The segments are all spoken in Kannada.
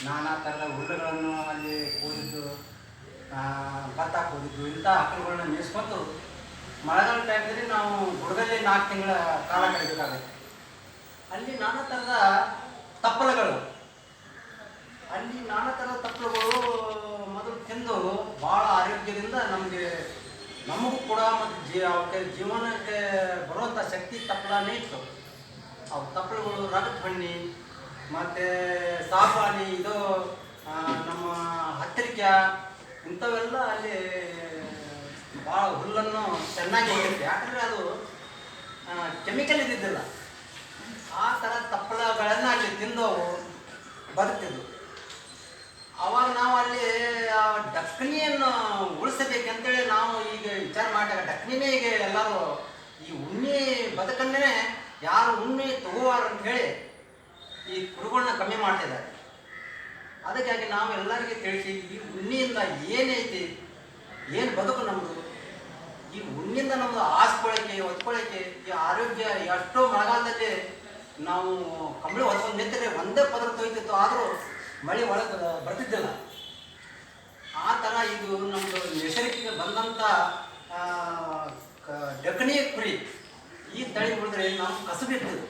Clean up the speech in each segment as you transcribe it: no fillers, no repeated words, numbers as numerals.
ನಾನಾ ಥರದ ಹುಲ್ಲುಗಳನ್ನು ಅಲ್ಲಿ ಕೂಡಿದ್ದು ಭತ್ತ ಕೂಡಿದ್ದು ಇಂಥ ಆಕಳುಗಳನ್ನ ಮೇಯಿಸ್ಕೊಂಡು ಮಳೆಗಾಲ ಟೈಮ್ದಲ್ಲಿ ನಾವು ಬುಡದಲ್ಲಿ 4 ತಿಂಗಳ ಕಾಲ ಕಳೆಯಬೇಕಾಗುತ್ತೆ. ಅಲ್ಲಿ ನಾನಾ ಥರದ ತಪ್ಪಲುಗಳು ಮೊದಲು ತಿಂದು ಭಾಳ ಆರೋಗ್ಯದಿಂದ ನಮಗೂ ಕೂಡ ಮತ್ತು ಅವಕ್ಕೆ ಜೀವನಕ್ಕೆ ಬರುವಂಥ ಶಕ್ತಿ ತಪ್ಪಲನೇ ಇತ್ತು. ಅವು ತಪ್ಪಲುಗಳು ರಗತ್ ಬಣ್ಣಿ ಮತ್ತು ಸಾಪಾನಿ ಇದು ನಮ್ಮ ಹತ್ತಿರಿಕೆ ಇಂಥವೆಲ್ಲ ಅಲ್ಲಿ ಭಾಳ ಹುಲ್ಲನ್ನು ಚೆನ್ನಾಗಿ ಹೋಗಿರುತ್ತೆ. ಯಾಕಂದರೆ ಅದು ಕೆಮಿಕಲ್ ಇದ್ದಿದ್ದಿಲ್ಲ. ಆ ಥರ ತಪ್ಪಲುಗಳನ್ನು ಅಲ್ಲಿ ತಿಂದು ಬದುಕ್ತಿದ್ವು. ಅವಾಗ ನಾವು ಅಲ್ಲಿ ಡಕ್ಕಣಿಯನ್ನು ಉಳಿಸಬೇಕಂತೇಳಿ ನಾವು ಈಗ ವಿಚಾರ ಮಾಡಿದಾಗ ಡಕ್ಕಣಿನೇ ಈಗ ಎಲ್ಲರೂ ಈ ಉಣ್ಣೆ ಬದುಕನ್ನೇ ಯಾರು ಉಣ್ಣೆ ತಗೋವಾರ ಅಂತ ಹೇಳಿ ಈ ಕುರುಗಳನ್ನ ಕಮ್ಮಿ ಮಾಡ್ತಿದ್ದಾರೆ. ಅದಕ್ಕಾಗಿ ನಾವು ಎಲ್ಲರಿಗೆ ತಿಳಿಸಿ ಈ ಉಣ್ಣಿಯಿಂದ ಏನೈತಿ, ಏನು ಬದುಕು ನಮ್ಮದು, ಈ ಉಣ್ಣಿಂದ ನಮ್ಮದು ಹಾಸ್ಕೊಳ್ಳೋಕ್ಕೆ ಹೊತ್ಕೊಳ್ಳೋಕ್ಕೆ ಈ ಆರೋಗ್ಯ ಎಷ್ಟೋ ಮಳೆಗಾಲದಲ್ಲಿ ನಾವು ಕಂಬಳಿ ಹೊತ್ಕೊಂಡು ನಿಂತರೆ ಒಂದೇ ಪದರ ತೊಯ್ತಿತ್ತು, ಆದರೂ ಮಳೆ ಒಳಗೆ ಬರ್ತಿದ್ದಿಲ್ಲ. ಆ ಥರ ಇದು ನಮ್ಮದು ನೈಸರ್ಗಿಕ ಬಂದಂಥ ಡಕ್ಕಣಿಯ ಕುರಿ. ಈ ತಳಿ ಉಳಿದ್ರೆ ನಾವು ಕಸಬಿಟ್ಟಿದ್ದು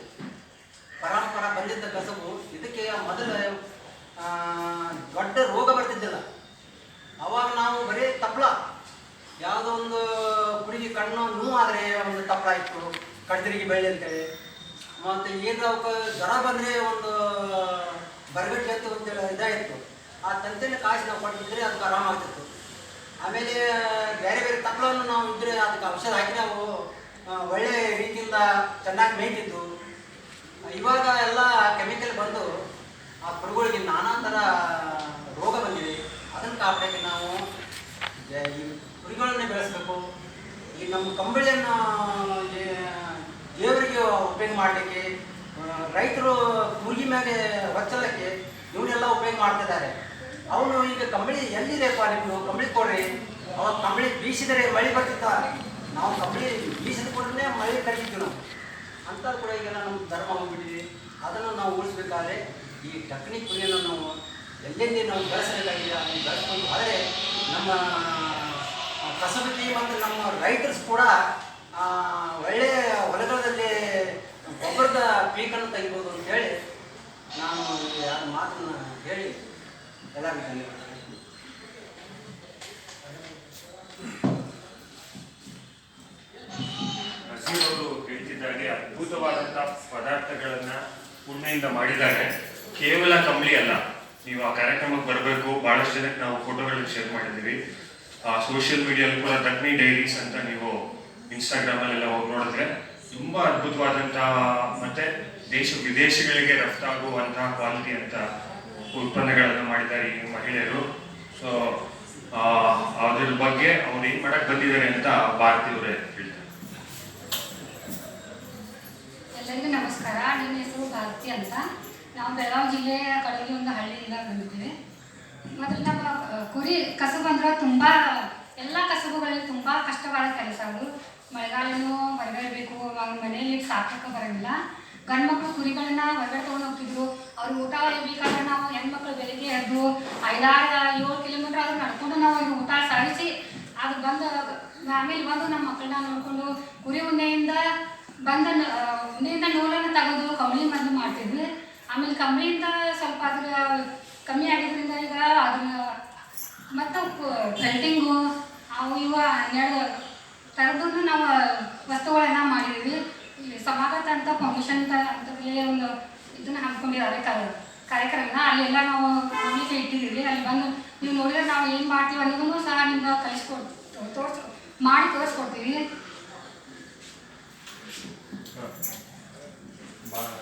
ಪರಂಪರ ಬಂದಿದ್ದ ಕಸಬು. ಇದಕ್ಕೆ ಮೊದಲು ದೊಡ್ಡ ರೋಗ ಬರ್ತಿದ್ದಿಲ್ಲ. ಅವಾಗ ನಾವು ಬರೀ ತಪ್ಪಲ, ಯಾವುದೋ ಒಂದು ಕುಡಿಗೆ ಕಣ್ಣು ನೋವು ಆದರೆ ಒಂದು ತಪ್ಪಲ ಇತ್ತು, ಕಡ್ದಿರಿಗೆ ಬೆಳ್ಳಿ ಅಂತೇಳಿ. ಮತ್ತು ಏನು ಅವಕ್ಕೆ ಜ್ವರ ಬಂದರೆ ಒಂದು ಬರಗಟ್ಟಿ ಅಂತ ಒಂದು ಇದಾಗಿತ್ತು. ಆ ತಂತಿನ ಕಾಸಿ ನಾವು ಕೊಟ್ಟಿದ್ರೆ ಅದಕ್ಕೆ ಆರಾಮಾಗ್ತಿತ್ತು. ಆಮೇಲೆ ಬೇರೆ ಬೇರೆ ತಪ್ಪಲನ್ನು ನಾವು ಇದ್ದರೆ ಅದಕ್ಕೆ ಔಷಧ ಹಾಕಿ ನಾವು ಒಳ್ಳೆಯ ರೀತಿಯಿಂದ ಚೆನ್ನಾಗಿ ಮೇಯ್ತಿದ್ದು. ಇವಾಗ ಎಲ್ಲ ಕೆಮಿಕಲ್ ಬಂದು ಆ ಕುರಿಗಳಿಗೆ ನಾನಾ ಥರ ರೋಗ ಬಂದಿದೆ. ಅದನ್ನು ಕಾಪಾಡೋಕ್ಕೆ ನಾವು ಈ ಕುರಿಗಳನ್ನೇ ಬೆಳೆಸಬೇಕು. ಈ ನಮ್ಮ ಕಂಬಳಿಯನ್ನು ದೇವರಿಗೆ ಉಪಯೋಗ ಮಾಡಲಿಕ್ಕೆ, ರೈತರು ಕೂಲಿ ಮೇಲೆ ಹೊಚ್ಚಲಕ್ಕೆ ಇವನ್ನೆಲ್ಲ ಉಪಯೋಗ ಮಾಡ್ತಿದ್ದಾರೆ. ಅವನು ಈಗ ಕಂಬಳಿ ಎಲ್ಲಿದೆಪ್ಪ ನಿಮ್ಮದು, ಕಂಬಳಿ ಕೊಡ್ರಿ. ಅವಾಗ ಕಂಬಳಿ ಬೀಸಿದರೆ ಮಳೆ ಬರ್ತಿತ್ತ, ನಾವು ಕಂಬಳಿ ಬೀಸಿದ ಕೂಡಲೇ ಮಳೆ ಕರಿತಿದ್ವಿ ನಾವು. ಅಂಥದ್ದು ಕೂಡ ಈಗೆಲ್ಲ ನಮ್ಮ ಧರ್ಮ ಹೋಗ್ಬಿಟ್ಟಿದೆ. ಅದನ್ನು ನಾವು ಉಳಿಸ್ಬೇಕಾದ್ರೆ ಈ ಡಕ್ಕಣಿ ಕುರಿಯನ್ನು ನಾವು ಎಲ್ಲೆಲ್ಲಿ ನಾವು ಬೆಳೆಸಬೇಕಾಗಿದೆ ಅದನ್ನು ಬೆಳೆಸ್ಕೊಂಡು, ಆದರೆ ನಮ್ಮ ಕಸಬತಿ ಮತ್ತು ನಮ್ಮ ರೈತರು ಕೂಡ ಒಳ್ಳೆಯ ಹೊಲಗಳಲ್ಲಿ ಗೊಬ್ಬರದ ಪೀಕನ್ನು ತೆಗಿಬೋದು ಅಂತೇಳಿ ನಾನು ಯಾರು ಮಾತನ್ನು ಹೇಳಿ ಎಲ್ಲರಿಗೂ ಧನ್ಯವಾದ. ನಸೀರವರು ಹೇಳ್ತಿದ್ದಾಗೆ ಅದ್ಭುತವಾದಂಥ ಪದಾರ್ಥಗಳನ್ನು ಉಣ್ಣೆಯಿಂದ ಮಾಡಿದ್ದಾರೆ. ಕೇವಲ ಕಂಬಳಿ ಅಲ್ಲ, ನೀವು ಆ ಕಾರ್ಯಕ್ರಮಕ್ಕೆ ಬರಬೇಕು. ಭಾಳಷ್ಟು ಜನಕ್ಕೆ ನಾವು ಫೋಟೋಗಳನ್ನ ಶೇರ್ ಮಾಡಿದ್ದೀವಿ. ಸೋಷಿಯಲ್ ಮೀಡಿಯಲ್ಲಿ ಕೂಡ ದಕ್ಕಣಿ ಡೈರೀಸ್ ಅಂತ ನೀವು ಇನ್ಸ್ಟಾಗ್ರಾಮಲ್ಲೆಲ್ಲ ಹೋಗಿ ನೋಡಿದ್ರೆ ತುಂಬ ಅದ್ಭುತವಾದಂಥ ಮತ್ತು ದೇಶ ವಿದೇಶಗಳಿಗೆ ರಫ್ತಾಗುವಂತಹ ಕ್ವಾಲಿಟಿ ಅಂತ ಉತ್ಪನ್ನಗಳನ್ನು ಮಾಡಿದ್ದಾರೆ ಈ ಮಹಿಳೆಯರು. ಸೊ ಅದ್ರ ಬಗ್ಗೆ ಅವ್ರು ಏನು ಮಾಡಕ್ಕೆ ಬಂದಿದ್ದಾರೆ ಅಂತ ಭಾರತೀಯರೇ ಹೇಳ್ತಾರೆ. ಎಲ್ಲರಿಗೂ ನಮಸ್ಕಾರ. ನನ್ನ ಹೆಸರು ಭಾರತಿ ಅಂತ. ನಾವು ಬೆಳಗಾವಿ ಜಿಲ್ಲೆಯ ಕಡಲಿ ಒಂದು ಹಳ್ಳಿಯಿಂದ ಬಂದಿದ್ದೀವಿ. ಮೊದಲು ನಮ್ಮ ಕುರಿ ಕಸಬು ಅಂದ್ರೆ ತುಂಬ ಎಲ್ಲ ಕಸಬುಗಳಲ್ಲಿ ತುಂಬ ಕಷ್ಟವಾದ ಕೆಲಸ. ಅದು ಮಳೆಗಾಲನೂ ಹೊರಗಡೆ ಬೇಕು, ಮನೆಯಲ್ಲಿ ಸಾಕಕ್ಕೆ ಬರೋಂಗಿಲ್ಲ. ಗಂಡು ಮಕ್ಕಳು ಕುರಿಗಳನ್ನ ಹೊರಗಡೆ ತೊಗೊಂಡು ಹೋಗ್ತಿದ್ರು. ಅವ್ರು ಊಟ ಬೇಕಾದ್ರೆ ನಾವು ಹೆಣ್ಮಕ್ಳು ಬೆಳಿಗ್ಗೆ ಎದ್ದು 5-6-7 ಕಿಲೋಮೀಟ್ರ್ ಆದ್ರೂ ನಡ್ಕೊಂಡು ನಾವು ಇದು ಊಟ ಸಾಗಿಸಿ ಅದು ಬಂದು ಆಮೇಲೆ ಬಂದು ನಮ್ಮ ಮಕ್ಕಳನ್ನ ನೋಡಿಕೊಂಡು ಕುರಿ ಉಣ್ಣೆಯಿಂದ ಉಣ್ಣೆಯಿಂದ ನೂಲನ್ನು ತೆಗೆದು ಕಂಬಳಿ ಮದ್ದು ಮಾಡ್ತಿದ್ವಿ. ಆಮೇಲೆ ಕಂಬಳಿಯಿಂದ ಸ್ವಲ್ಪ ಅದ್ರ ಕಮ್ಮಿ ಆಗಿದ್ದರಿಂದ ಈಗ ಅದನ್ನ ಮತ್ತು ಬೆಲ್ಟಿಂಗು ಅವು ಇವು 12 ಥರದ್ದು ನಾವು ವಸ್ತುಗಳನ್ನು ಮಾಡಿದ್ವಿ. ಇಲ್ಲಿ ಸಮಾಗತ ಅಂತ ಫೌಂಡೇಶನ್ ಅಂತ ಒಂದು ಇದನ್ನು ಹಾಕ್ಕೊಂಡಿದ್ದಾರೆ ಕಾರ್ಯಕ್ರಮನ. ಅಲ್ಲೆಲ್ಲ ನಾವು ನೋಡಲಿಕ್ಕೆ ಇಟ್ಟಿದ್ದೀವಿ. ಅಲ್ಲಿ ಬಂದು ನೀವು ನೋಡಿದ್ರೆ ನಾವು ಏನು ಮಾಡ್ತೀವಿ ಅನ್ನೋದನ್ನು ಸಹ ನಿಮ್ಗೆ ಮಾಡಿ ತೋರಿಸ್ಕೊಡ್ತೀವಿ.